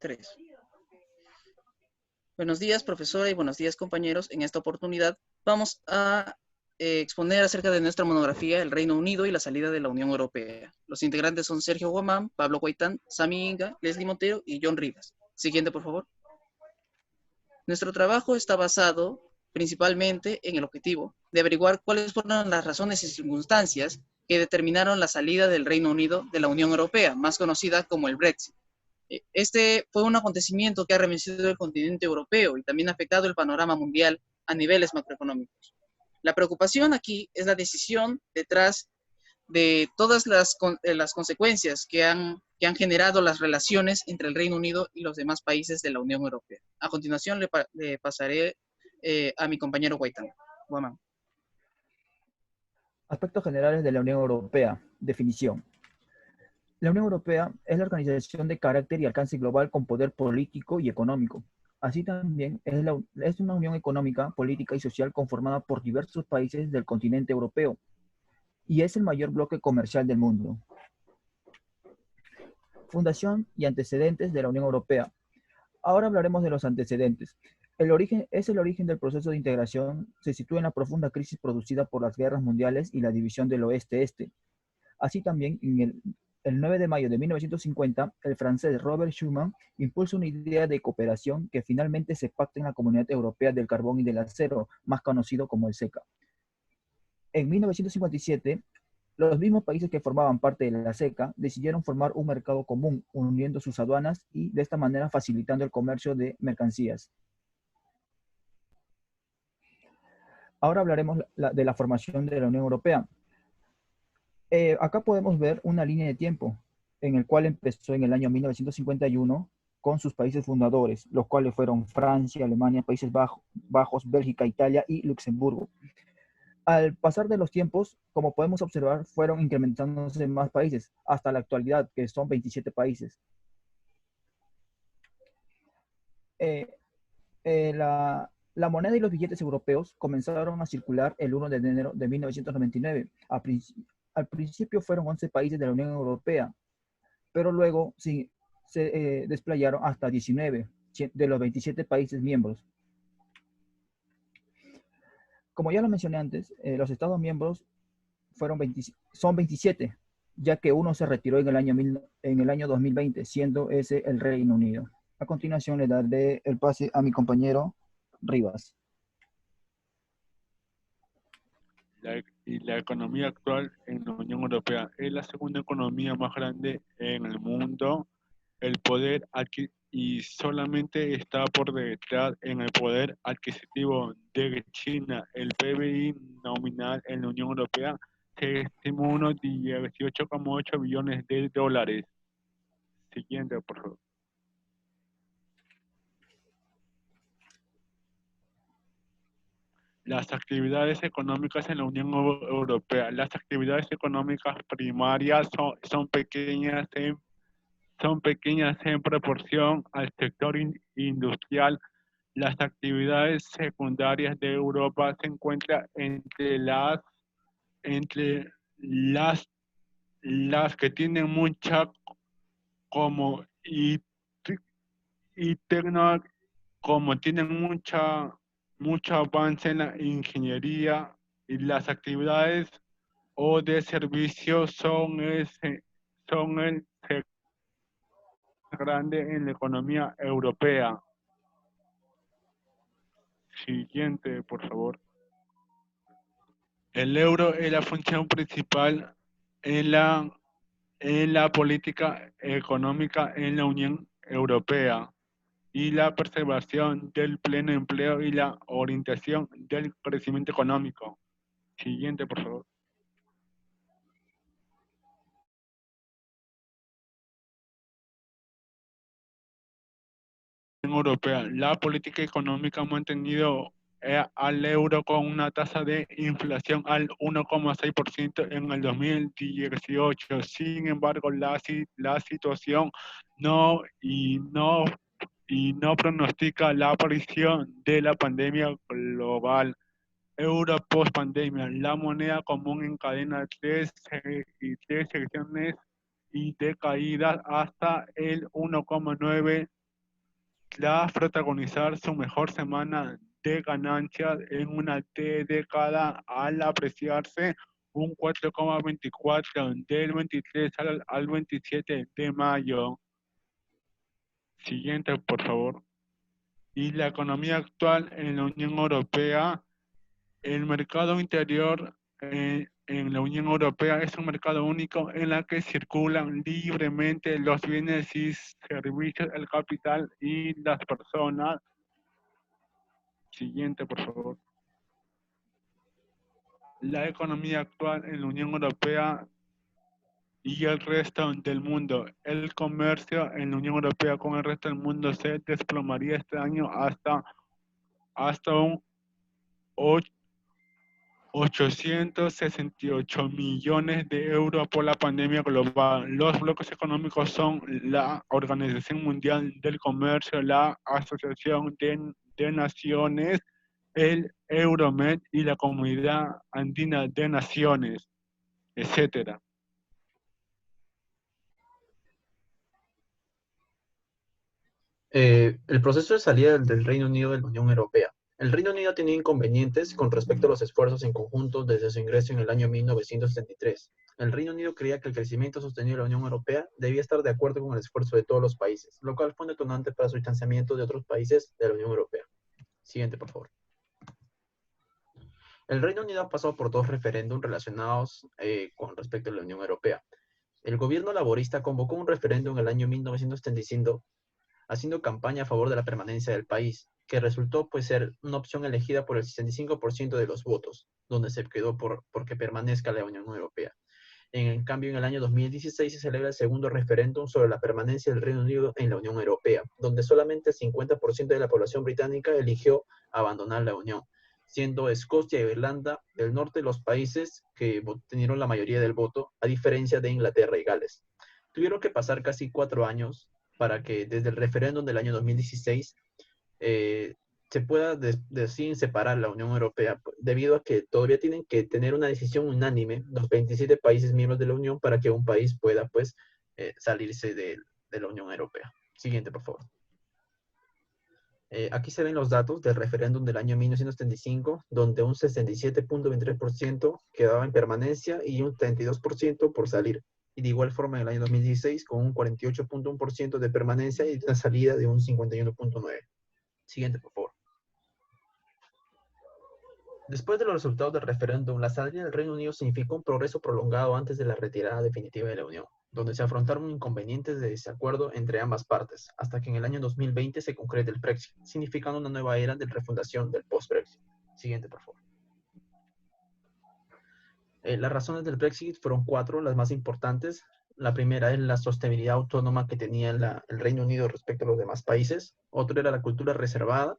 Tres. Buenos días, profesora, y buenos días, compañeros. En esta oportunidad vamos a exponer acerca de nuestra monografía El Reino Unido y la salida de la Unión Europea. Los integrantes son Sergio Guamán, Pablo Guaitán, Sami Inga, Leslie Montero y John Rivas. Siguiente, por favor. Nuestro trabajo está basado principalmente en el objetivo de averiguar cuáles fueron las razones y circunstancias que determinaron la salida del Reino Unido de la Unión Europea, más conocida como el Brexit. Este fue un acontecimiento que ha remecido el continente europeo y también ha afectado el panorama mundial a niveles macroeconómicos. La preocupación aquí es la decisión detrás de todas las consecuencias que han generado las relaciones entre el Reino Unido y los demás países de la Unión Europea. A continuación le pasaré a mi compañero Guaitán. Guamán. Aspectos generales de la Unión Europea. Definición. La Unión Europea es la organización de carácter y alcance global con poder político y económico. Así también es una unión económica, política y social conformada por diversos países del continente europeo y es el mayor bloque comercial del mundo. Fundación y antecedentes de la Unión Europea. Ahora hablaremos de los antecedentes. El origen del proceso de integración se sitúa en la profunda crisis producida por las guerras mundiales y la división del oeste-este. Así también, el 9 de mayo de 1950, el francés Robert Schuman impulsa una idea de cooperación que finalmente se pacta en la Comunidad Europea del Carbón y del Acero, más conocido como el CECA. En 1957, los mismos países que formaban parte de la CECA decidieron formar un mercado común, uniendo sus aduanas y de esta manera facilitando el comercio de mercancías. Ahora hablaremos de la formación de la Unión Europea. Acá podemos ver una línea de tiempo en el cual empezó en el año 1951 con sus países fundadores, los cuales fueron Francia, Alemania, Países Bajos, Bélgica, Italia y Luxemburgo. Al pasar de los tiempos, como podemos observar, fueron incrementándose más países, hasta la actualidad, que son 27 países. La moneda y los billetes europeos comenzaron a circular el 1 de enero de 1999. Al principio fueron 11 países de la Unión Europea, pero luego sí, se desplayaron hasta 19 de los 27 países miembros. Como ya lo mencioné antes, los Estados miembros son 27, ya que uno se retiró en el año 2020, siendo ese el Reino Unido. A continuación le daré el pase a mi compañero Rivas. La economía actual en la Unión Europea es la segunda economía más grande en el mundo. El poder y solamente está por detrás en el poder adquisitivo de China. El PBI nominal en la Unión Europea se estima unos 18,8 billones de dólares. Siguiente, por favor. Las actividades económicas en la Unión Europea. Las actividades económicas primarias son pequeñas en proporción al sector industrial. Las actividades secundarias de Europa se encuentran entre las que tienen mucha como tienen mucho avance en la ingeniería, y las actividades o de servicios son el sector grande en la economía europea. Siguiente, por favor. El euro es la función principal en la política económica en la Unión Europea y la preservación del pleno empleo y la orientación del crecimiento económico. Siguiente, por favor. Europea. La política económica ha mantenido al euro con una tasa de inflación al 1,6% en el 2018. Sin embargo, la situación no pronostica la aparición de la pandemia global. Euro post pandemia. La moneda común encadena tres secciones y de caída hasta el 1,9 tras protagonizar su mejor semana de ganancias en una década al apreciarse un 4,24 del 23 al 27 de mayo. Siguiente, por favor. Y la economía actual en la Unión Europea, el mercado interior en la Unión Europea es un mercado único en el que circulan libremente los bienes y servicios, el capital y las personas. Siguiente, por favor. La economía actual en la Unión Europea y el resto del mundo. El comercio en la Unión Europea con el resto del mundo se desplomaría este año hasta un 868 millones de euros por la pandemia global. Los bloques económicos son la Organización Mundial del Comercio, la Asociación de Naciones, el Euromed y la Comunidad Andina de Naciones, etcétera. El proceso de salida del Reino Unido de la Unión Europea. El Reino Unido tenía inconvenientes con respecto a los esfuerzos en conjunto desde su ingreso en el año 1973. El Reino Unido creía que el crecimiento sostenido de la Unión Europea debía estar de acuerdo con el esfuerzo de todos los países, lo cual fue un detonante para su distanciamiento de otros países de la Unión Europea. Siguiente, por favor. El Reino Unido ha pasado por dos referéndums relacionados con respecto a la Unión Europea. El gobierno laborista convocó un referéndum en el año 1975 haciendo campaña a favor de la permanencia del país, que resultó pues ser una opción elegida por el 65% de los votos, donde se quedó porque permanezca la Unión Europea. En cambio, en el año 2016 se celebra el segundo referéndum sobre la permanencia del Reino Unido en la Unión Europea, donde solamente el 50% de la población británica eligió abandonar la Unión, siendo Escocia y Irlanda del Norte los países que obtuvieron la mayoría del voto, a diferencia de Inglaterra y Gales. Tuvieron que pasar casi 4 años para que desde el referéndum del año 2016 se pueda decidir separar la Unión Europea, debido a que todavía tienen que tener una decisión unánime los 27 países miembros de la Unión para que un país pueda pues salirse de la Unión Europea. Siguiente, por favor. Aquí se ven los datos del referéndum del año 1975, donde un 67.23% quedaba en permanencia y un 32% por salir. Y de igual forma en el año 2016 con un 48.1% de permanencia y una salida de un 51.9%. Siguiente, por favor. Después de los resultados del referéndum, la salida del Reino Unido significó un progreso prolongado antes de la retirada definitiva de la Unión, donde se afrontaron inconvenientes de desacuerdo entre ambas partes, hasta que en el año 2020 se concrete el Brexit, significando una nueva era de refundación del post-Brexit. Siguiente, por favor. Las razones del Brexit fueron 4, las más importantes. La primera es la sostenibilidad autónoma que tenía el Reino Unido respecto a los demás países. Otro era la cultura reservada,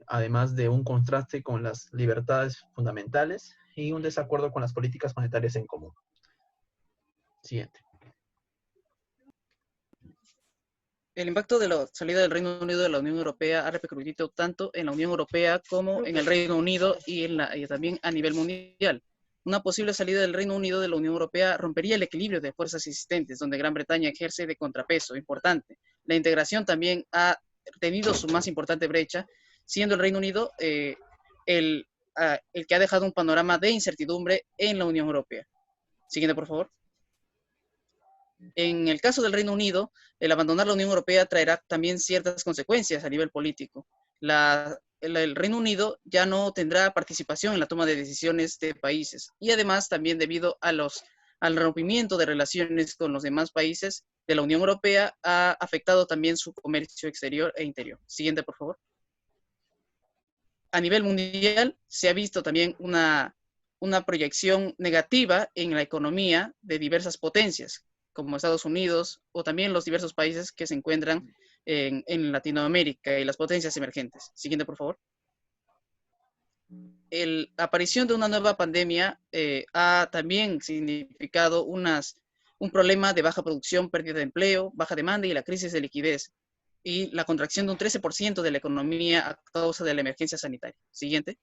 además de un contraste con las libertades fundamentales y un desacuerdo con las políticas monetarias en común. Siguiente. El impacto de la salida del Reino Unido de la Unión Europea ha repercutido tanto en la Unión Europea como en el Reino Unido y también a nivel mundial. Una posible salida del Reino Unido de la Unión Europea rompería el equilibrio de fuerzas existentes, donde Gran Bretaña ejerce de contrapeso importante. La integración también ha tenido su más importante brecha, siendo el Reino Unido el que ha dejado un panorama de incertidumbre en la Unión Europea. Siguiente, por favor. En el caso del Reino Unido, el abandonar la Unión Europea traerá también ciertas consecuencias a nivel político. El Reino Unido ya no tendrá participación en la toma de decisiones de países y además también debido al rompimiento de relaciones con los demás países de la Unión Europea ha afectado también su comercio exterior e interior. Siguiente, por favor. A nivel mundial se ha visto también una proyección negativa en la economía de diversas potencias, como Estados Unidos o también los diversos países que se encuentran en Latinoamérica y las potencias emergentes. Siguiente, por favor. La aparición de una nueva pandemia ha también significado un problema de baja producción, pérdida de empleo, baja demanda y la crisis de liquidez y la contracción de un 13% de la economía a causa de la emergencia sanitaria. Siguiente.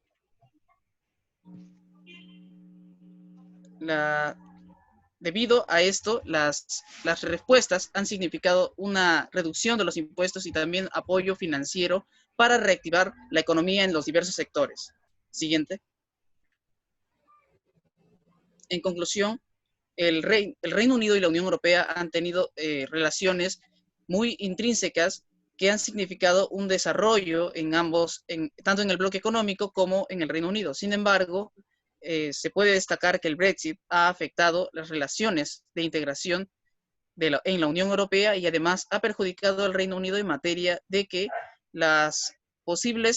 debido a esto, las respuestas han significado una reducción de los impuestos y también apoyo financiero para reactivar la economía en los diversos sectores. Siguiente. En conclusión, el Reino Unido y la Unión Europea han tenido relaciones muy intrínsecas que han significado un desarrollo en ambos, tanto en el bloque económico como en el Reino Unido. Sin embargo, se puede destacar que el Brexit ha afectado las relaciones de integración en la Unión Europea y además ha perjudicado al Reino Unido en materia de que el posible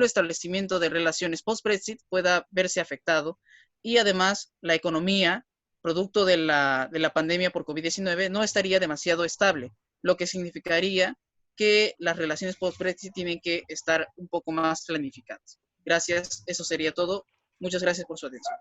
establecimiento de relaciones post-Brexit pueda verse afectado y además la economía, producto de la pandemia por COVID-19, no estaría demasiado estable, lo que significaría que las relaciones post-Brexit tienen que estar un poco más planificadas. Gracias, eso sería todo. Muchas gracias por su atención.